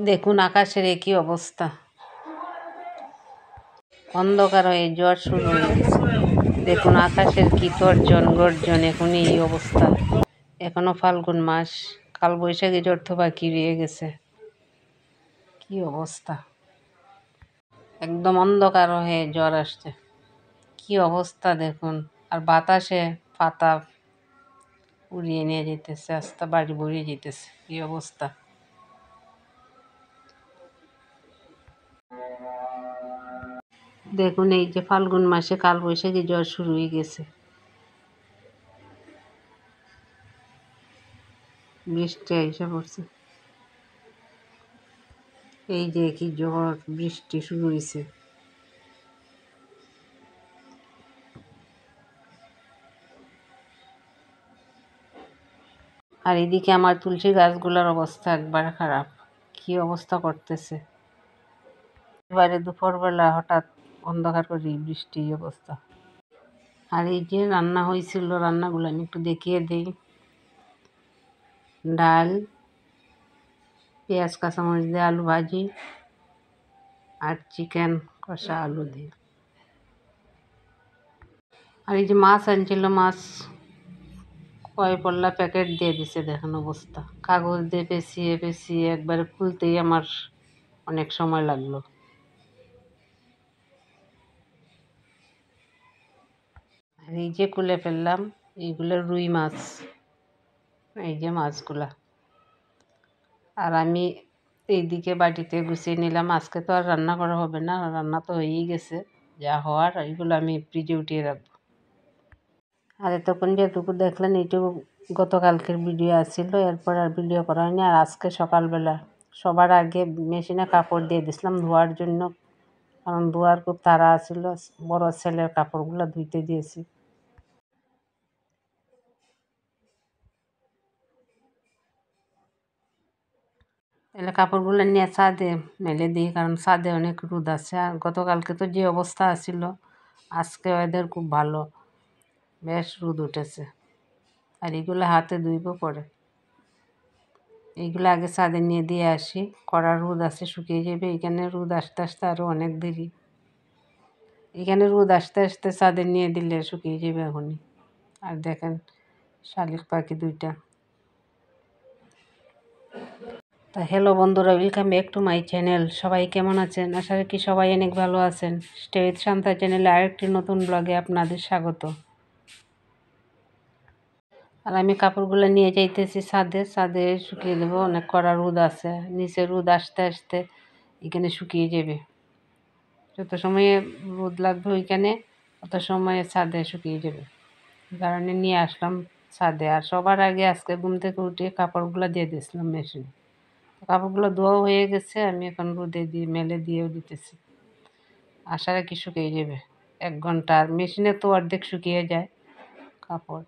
দেখুন আকাশের একই অবস্থা, অন্ধকার হয়ে ঝড় শুরু হয়ে গেছে। দেখুন আকাশের কি গর্জন, এখনই এই অবস্থা। এখনো ফাল্গুন মাস, কাল বৈশাখী ঝড় তো বাকি রয়ে গেছে। কি অবস্থা, একদম অন্ধকার হয়ে ঝড় আসছে। কি অবস্থা দেখুন, আর বাতাসে পাতা উড়িয়ে নিয়ে যেতেছে, আস্তে বাড়ি ভরিয়ে যেতেছে। কি অবস্থা, দেখুন এই যে ফাল্গুন মাসে কাল বৈশাখী ঝড় শুরু হয়ে গেছে। বৃষ্টি এসে পড়ছে, এই যে কি ঝড় বৃষ্টি শুরু হয়েছে। আর এদিকে আমার তুলসী গাছগুলোর অবস্থা একবারে খারাপ, কি অবস্থা করতেছে। এবারে দুপুরবেলা হঠাৎ অন্ধকার করে বৃষ্টি অবস্থা। আর এই যে রান্না হয়েছিল, রান্নাগুলো আমি একটু দেখিয়ে দিই। ডাল, পেঁয়াজ কাঁচামরিচ দিয়ে আলু ভাজি, আর চিকেন কষা আলু দিয়ে। আর এই যে মাছ আনছিল, মাছ কয় পল্লা প্যাকেট দিয়ে দিছে, দেখেন অবস্থা। কাগজ দিয়ে পেঁচিয়ে পেঁচিয়ে একবারে খুলতেই আমার অনেক সময় লাগলো। আর এই যে খুলে ফেললাম, এইগুলো রুই মাছ, এই যে মাছগুলা। আর আমি এইদিকে বাটিতে গুছিয়ে নিলাম। আজকে তো আর রান্না করা হবে না, রান্না তো হয়েই গেছে, যা হওয়ার এইগুলো আমি ফ্রিজে উঠিয়ে রাখবো। আর এতক্ষণ যেটুকু দেখলেন এইটুকু গতকালকের ভিডিও আসছিল, এরপর আর ভিডিও করা হয়নি। আর আজকে সকালবেলা সবার আগে মেশিনে কাপড় দিয়ে দিছিলাম ধোয়ার জন্য, কারণ ধোয়ার খুব তাড়া আছিল। বড় ছেলের কাপড়গুলো ধুইতে দিয়েছি। তাহলে কাপড়গুলো নিয়ে ছাদে মেলে দিই, কারণ ছাদে অনেক রোদ আছে। আর গতকালকে তো যে অবস্থা আছিল, আজকে ওয়েদার খুব ভালো, বেশ রোদ উঠেছে। আর এগুলো হাতে ধুইব পরে, এইগুলো আগে ছাদে নিয়ে দিয়ে আসি। কড়া রোদ আছে, শুকিয়ে যাবে। এখানে রোদ আসতে আসতে আরও অনেক দেরি, এখানে রোদ আসতে আসতে ছাদে নিয়ে দিলে শুকিয়ে যাবে এখনই। আর দেখেন শালিক পাখি দুইটা। তা হ্যালো বন্ধুরা, welcome back to my channel. সবাই কেমন আছেন? আশা রাখি সবাই অনেক ভালো আছেন। স্টে উইথ শান্তা চ্যানেলে আরেকটি নতুন ব্লগে আপনাদের স্বাগত। আর আমি কাপড়গুলো নিয়ে যাইতেছি ছাদে, ছাদে শুকিয়ে দেবো। অনেক কড়া রোদ আছে, নিচে রোদ আসতে আসতে এখানে শুকিয়ে যাবে। যত সময়ে রোদ লাগবে ওইখানে, তত সময়ে ছাদে শুকিয়ে যাবে। এই কারণে নিয়ে আসলাম ছাদে। আর সবার আগে আজকে ঘুম থেকে উঠে কাপড়গুলো দিয়ে দিয়েছিলাম মেশিনে। কাপড়গুলো ধোয়া হয়ে গেছে, আমি এখন রোদে দিয়ে মেলে দিয়েও দিতেছি। আশা রাখি শুকিয়ে যাবে 1 ঘন্টা। আর মেশিনে তো অর্ধেক শুকিয়ে যায় কাপড়,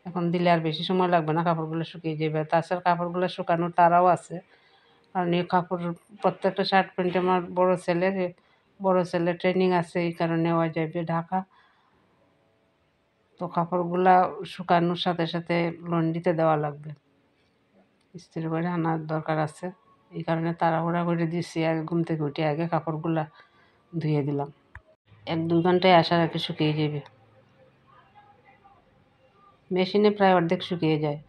এখন দিলে আর বেশি সময় লাগবে না, কাপড়গুলো শুকিয়ে যাবে। তাছাড়া কাপড়গুলো শুকানোর তারাও আছে, কারণ এই কাপড় প্রত্যেকটা শার্ট প্যান্ট আমার বড় ছেলের ট্রেনিং আছে, এই কারণে নেওয়া যাবে ঢাকা। তো কাপড়গুলা শুকানোর সাথে সাথে লন্ড্রিতে দেওয়া লাগবে, ইস্ত্রি করে আনার দরকার আছে। এই কারণে তাড়াহুড়া করে দিচ্ছি, আগে ঘুম থেকে উঠে আগে কাপড়গুলা ধুয়ে দিলাম। 1-2 ঘন্টায় আশা রাখি শুকিয়ে যাবে। মেশিনে প্রায় অর্ধেক শুকিয়ে যায়।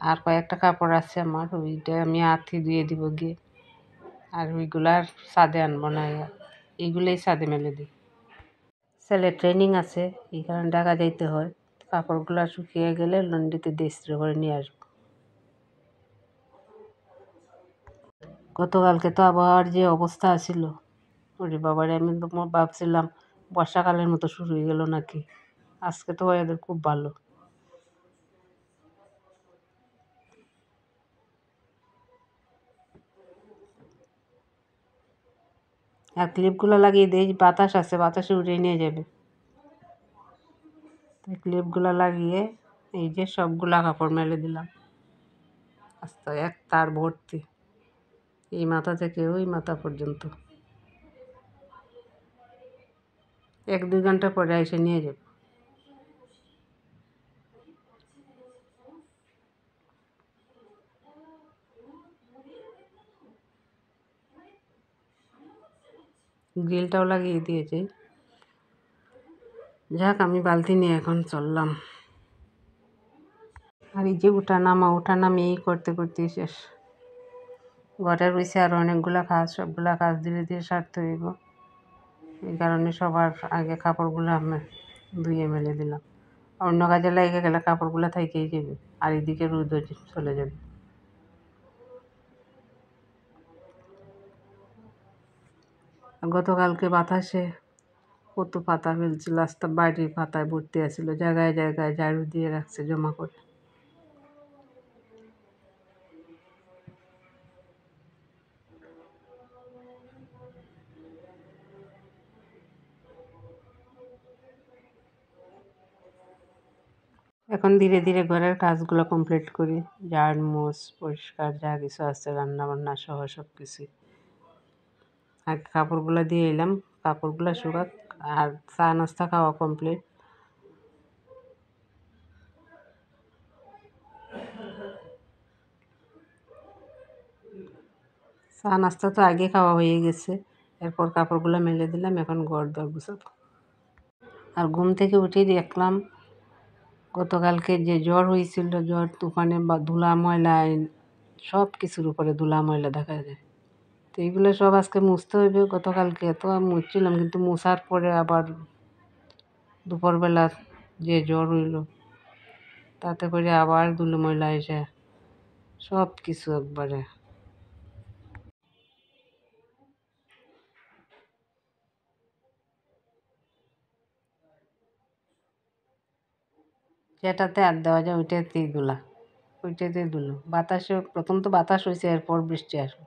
আর কয়েকটা কাপড় আছে আমার, ওইটা আমি আঁথি ধুয়ে দিব গিয়ে। আর ওইগুলো আর ছাদে আনবো না, এইগুলোই ছাদে মেলে দিই। ছেলে ট্রেনিং আছে, এই কারণে ঢাকা যাইতে হয়। কাপড়গুলো শুকিয়ে গেলে লন্ড্রিতে দিয়ে ইস্ত্রি করে নিয়ে আসবো। গতকালকে তো আবহাওয়ার যে অবস্থা ছিল, ওরে বাবারে, আমি তো ভাবছিলাম বর্ষাকালের মতো শুরু হয়ে গেল নাকি। আজকে তো ওয়েদার খুব ভালো। আর ক্লিপগুলো লাগিয়ে দিই, বাতাস আছে, বাতাসে উড়িয়ে নিয়ে যাবে। ক্লিপগুলো লাগিয়ে এই যে সবগুলা কাপড় মেলে দিলাম, আস্তে এক তার ভর্তি, এই মাথা থেকে ওই মাথা পর্যন্ত। 1-2 ঘন্টা পরে এসে নিয়ে যাব। গ্রিলটাও লাগিয়ে দিয়েছে। যাক, আমি বালতি নিয়ে এখন চললাম। আর এই যে ওঠা নামা এই করতে করতেই শেষ। ঘরে রয়েছে আর অনেকগুলা কাজ, সবগুলা কাজ ধীরে ধীরে সারতে হইব। এই কারণে সবার আগে কাপড়গুলো আমি ধুয়ে মেলে দিলাম। অন্য কাজে লেগে গেলে কাপড়গুলো থাইকেই যাবে, আর এদিকে রোদও চলে যাবে। গতকালকে বাতাসে কত পাতা ফেলছিল, রাস্তা বাড়ির পাতায় ভর্তি আছিল, জায়গায় জায়গায় ঝাড়ু দিয়ে রাখছে জমা করে। এখন ধীরে ধীরে ঘরের কাজগুলো কমপ্লিট করি, ঝাড় মোছ পরিষ্কার যা কিছু আছে রান্না বান্না সহ সব কিছুই। আগে কাপড়গুলো দিয়ে এলাম, কাপড়গুলো শুকাক, আর চা নাস্তা খাওয়া কমপ্লিট। চা নাস্তা তো আগে খাওয়া হয়ে গেছে, এরপর কাপড়গুলো মেলে দিলাম, এখন ঘর দর গুছাবো। আর ঘুম থেকে উঠেই দেখলাম গতকালকে যে জ্বর হয়েছিল, জ্বর তুফানে বা ধুলা ময়লা সব কিছুর উপরে ধুলা ময়লা দেখা যায়। তো এইগুলো সব আজকে মুছতে হইবে। গতকালকে তো আমি মুছছিলাম, কিন্তু মুছার পরে আবার দুপুরবেলা যে জ্বর হইল, তাতে করে আবার ধুলো ময়লা এসে সব কিছু একবারে। যেটাতে আর দেওয়া যায় ওইটাতেই ধুলা, ওইটাতেই ধুলো। বাতাসে প্রথম তো বাতাস হয়েছে, এরপর বৃষ্টি আসবে।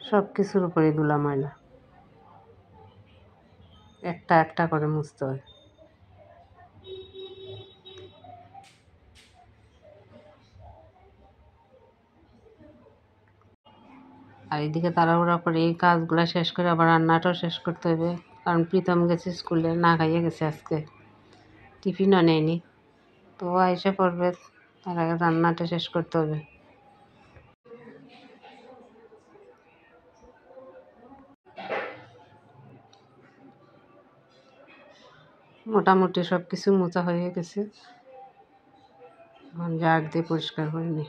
সব কিছুর উপরে ধুলা ময়লা, একটা একটা করে মুছতে হয়। আর এদিকে তাড়াহুড়া করে এই কাজগুলো শেষ করে আবার রান্নাটাও শেষ করতে হবে, কারণ প্রীতম গেছে স্কুলে, না খাইয়ে গেছে আজকে, টিফিনও নেয়নি। তো আইসে পড়বে, তার আগে রান্নাটা শেষ করতে হবে। মোটামুটি সব কিছু মোছা হয়ে গেছে, এখন ঝাড় দিয়ে পরিষ্কার করে নিই।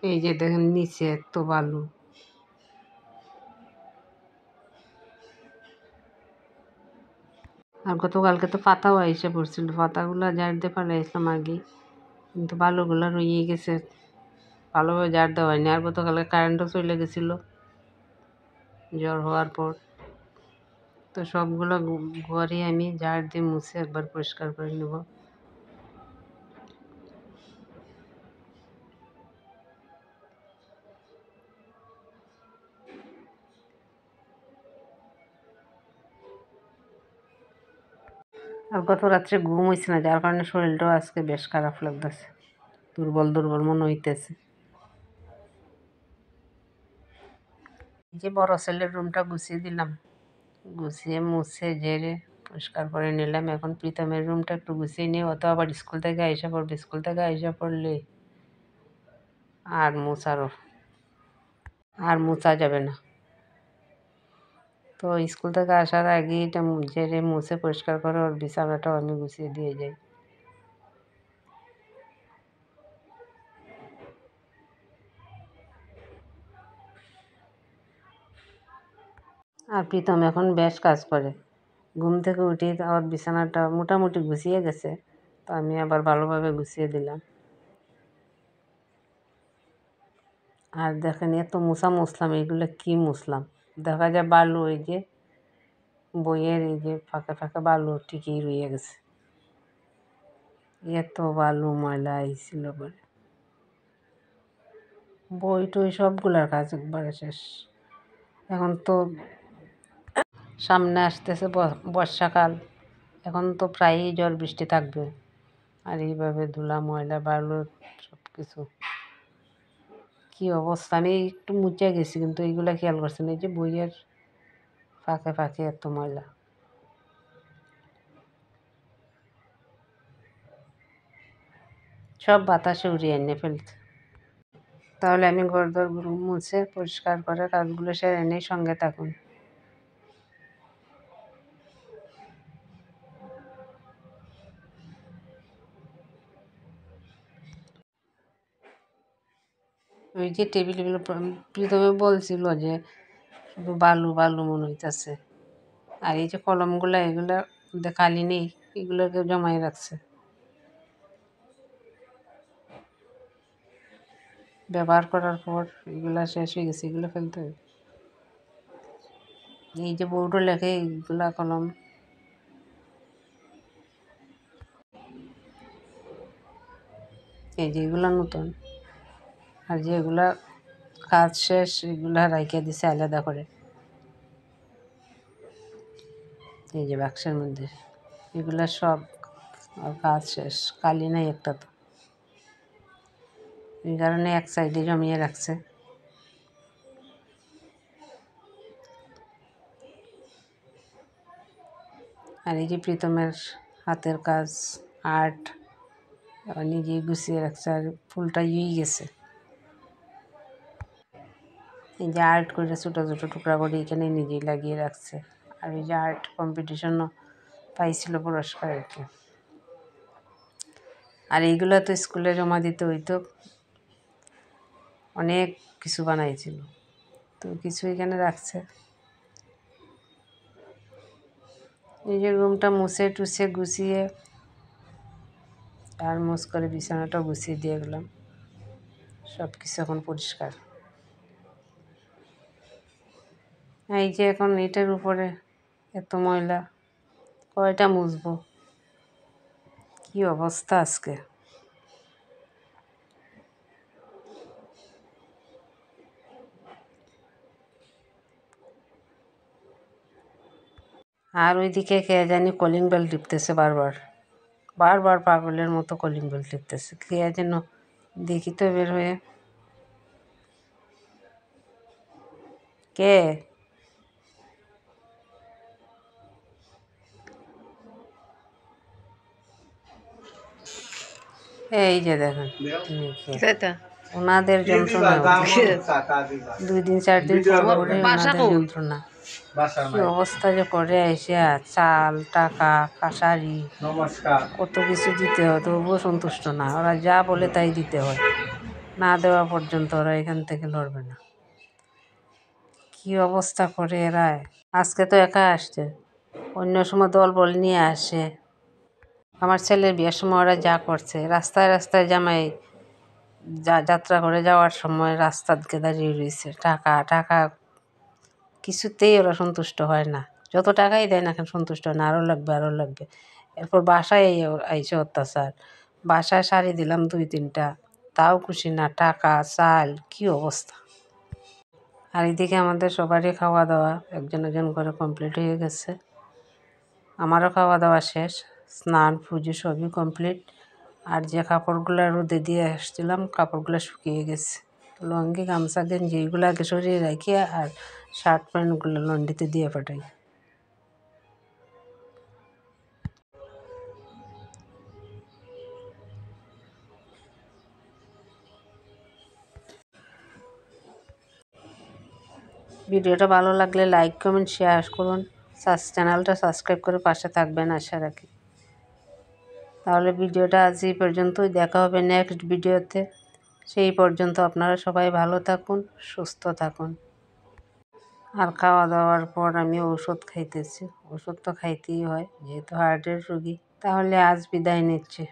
এই যে দেখেন নিচে এত বালু। আর গতকালকে তো পাতাও এসে পড়ছিল, পাতাগুলো ঝাড় দিয়ে ফেলাইছিলাম আগেই, কিন্তু বালুগুলো রয়ে গেছে, ভালোভাবে ঝাড় দেওয়া হয়নি। আর গতকালকে কারেন্টও চলে গেছিলো জ্বর হওয়ার পর। তো সবগুলো ঘরে আমি ঝাড় দিয়ে মুছে একবার পরিষ্কার করে নেব। আর গত রাত্রে ঘুম হয়েছে না, যার কারণে শরীরটাও আজকে বেশ খারাপ লাগতেছে, দুর্বল দুর্বল মনে হইতেছে। যে বড় ছেলের রুমটা গুছিয়ে দিলাম, গুছিয়ে মুছে ঝেড়ে পরিষ্কার করে নিলাম। এখন প্রীতমের রুমটা একটু গুছিয়ে নিয়ে, ও তো আবার স্কুল থেকে আইসা পড়বে, স্কুল থেকে আইসা পড়লে আর মোছা যাবে না। তো স্কুল থেকে আসার আগে এটা ঝেড়ে মুছে পরিষ্কার করে ওর বিছানাটাও আমি গুছিয়ে দিয়ে যাই। আর প্রীতম এখন বেশ কাজ করে, ঘুম থেকে উঠে ওর বিছানাটা মোটামুটি গুছিয়ে গেছে, তো আমি আবার ভালোভাবে গুছিয়ে দিলাম। আর দেখেন এত মুছা মুছলাম, এইগুলো কি মুছলাম, দেখা যায় বালু, ওই যে বইয়ের এই যে ফাঁকে ফাঁকে বালু ঠিকই রয়ে গেছে, এত বালু ময়লা আইছিল বলে। বই টই সবগুলার কাজ একবারে শেষ। এখন তো সামনে আসতেছে বর্ষাকাল, এখন তো প্রায়ই ঝড় বৃষ্টি থাকবে। আর এইভাবে ধুলা ময়লা বালু সব কিছু কী অবস্থা। আমি একটু মুচে গেছি, কিন্তু এইগুলা খেয়াল করছি না, এই যে বইয়ের ফাঁকে ফাঁকে এত ময়লা। সব বাতাসে উড়িয়ে এনে ফেলছে। তাহলে আমি ঘরদোর মুছে পরিষ্কার করে কাজগুলো সেরে এনেই সঙ্গে থাকুন। ওই যে টেবিলগুলো প্রথমে বলছিল যে শুধু বালু বালু মনে হইতেছে, আর এই যে কলমগুলো এগুলো খালি নেই, এগুলোকে জমাই রাখছে। ব্যবহার করার পর এগুলো শেষ হয়ে গেছে, এগুলো ফেলতে হবে। এই যে বোর্ডও লেখে এইগুলা কলম, এই যে এগুলো নতুন, আর যেগুলা কাজ শেষ এগুলা রাইখে দিছে আলাদা করে এই যে বাক্সের মধ্যে। এগুলা সব আর কাজ শেষ, কালি নাই একটা তো, এই কারণে এক সাইডে জমিয়ে রাখছে। আর এই যে প্রীতমের হাতের কাজ, আর্ট নিজেই গুছিয়ে রাখছে, আর ফুলটা ইয়ে গেছে। এই যে আর্ট করে ছোটো ছোটো টুকরা করে এখানে নিজেই লাগিয়ে রাখছে। আর এই যে আর্ট কম্পিটিশনও পাইছিল পুরস্কার আর কি। আর এইগুলো তো স্কুলে জমা দিতে হইতো, অনেক কিছু বানাইছিল, তো কিছু এখানে রাখছে। এই যে রুমটা মুছে টুছে গুছিয়ে আর মুছ করে বিছানাটা গুছিয়ে দিয়ে গেলাম, সব কিছু এখন পরিষ্কার। এই যে এখন এটার উপরে এত ময়লা, কয়টা মুছবো, কি অবস্থা আজকে। আর ওইদিকে কে জানি কলিং বেল টিপতেছে বারবার বারবার, পাগলের মতো কলিং বেল টিপতেছে, কে যেন, দেখি তো বের হয়ে কে। এই যে দেখেন ওনাদের যন্ত্রণা, 2 দিন 4 দিন পরে ওনাদের যন্ত্রণা, কি অবস্থা যে করে এসে চাল টাকা কাশারি কত কিছু দিতে হয়, তবুও সন্তুষ্ট না, ওরা যা বলে তাই দিতে হয়, না দেওয়া পর্যন্ত ওরা এখান থেকে লড়বে না। কি অবস্থা করে এরা। আজকে তো একা আসছে, অন্য সময় দল বল নিয়ে আসে। আমার ছেলের বিয়ের সময় ওরা যা করছে, রাস্তায় রাস্তায় জামাই যাত্রা করে যাওয়ার সময় রাস্তার দিকে দাঁড়িয়ে রয়েছে, টাকা টাকা, কিছুতেই ওরা সন্তুষ্ট হয় না, যত টাকাই দেয় না কেন সন্তুষ্ট হয় না, আরও লাগবে আরও লাগবে। এরপর বাসায় আইসে অত্যাচার, বাসায় শাড়ি দিলাম 2-3টা, তাও খুশি না, টাকা চাল, কি অবস্থা। আর এদিকে আমাদের সবারই খাওয়া দাওয়া একজন একজন করে কমপ্লিট হয়ে গেছে, আমারও খাওয়া দাওয়া শেষ, স্নান পুজো সবই কমপ্লিট। আর যে কাপড়গুলো রোদে দিয়ে আসছিলাম কাপড়গুলো শুকিয়ে গেছে, লুঙ্গি গামছা গেঞ্জি এইগুলো আগে সরিয়ে রাখি, আর শার্ট প্যান্টগুলো লন্ড্রিতে দিয়ে পাঠাই। ভিডিওটা ভালো লাগলে লাইক কমেন্ট শেয়ার করুন, চ্যানেলটা সাবস্ক্রাইব করে পাশে থাকবেন আশা রাখি। তাহলে ভিডিওটা আজ এই পর্যন্তই, দেখা হবে নেক্সট ভিডিওতে। সেই পর্যন্ত আপনারা সবাই ভালো থাকুন, সুস্থ থাকুন। আর খাওয়া দাওয়ার পর আমি ওষুধ খাইতেছি, ওষুধ তো খাইতেই হয় যেহেতু হার্টের রোগী। তাহলে আজ বিদায় নিচ্ছি।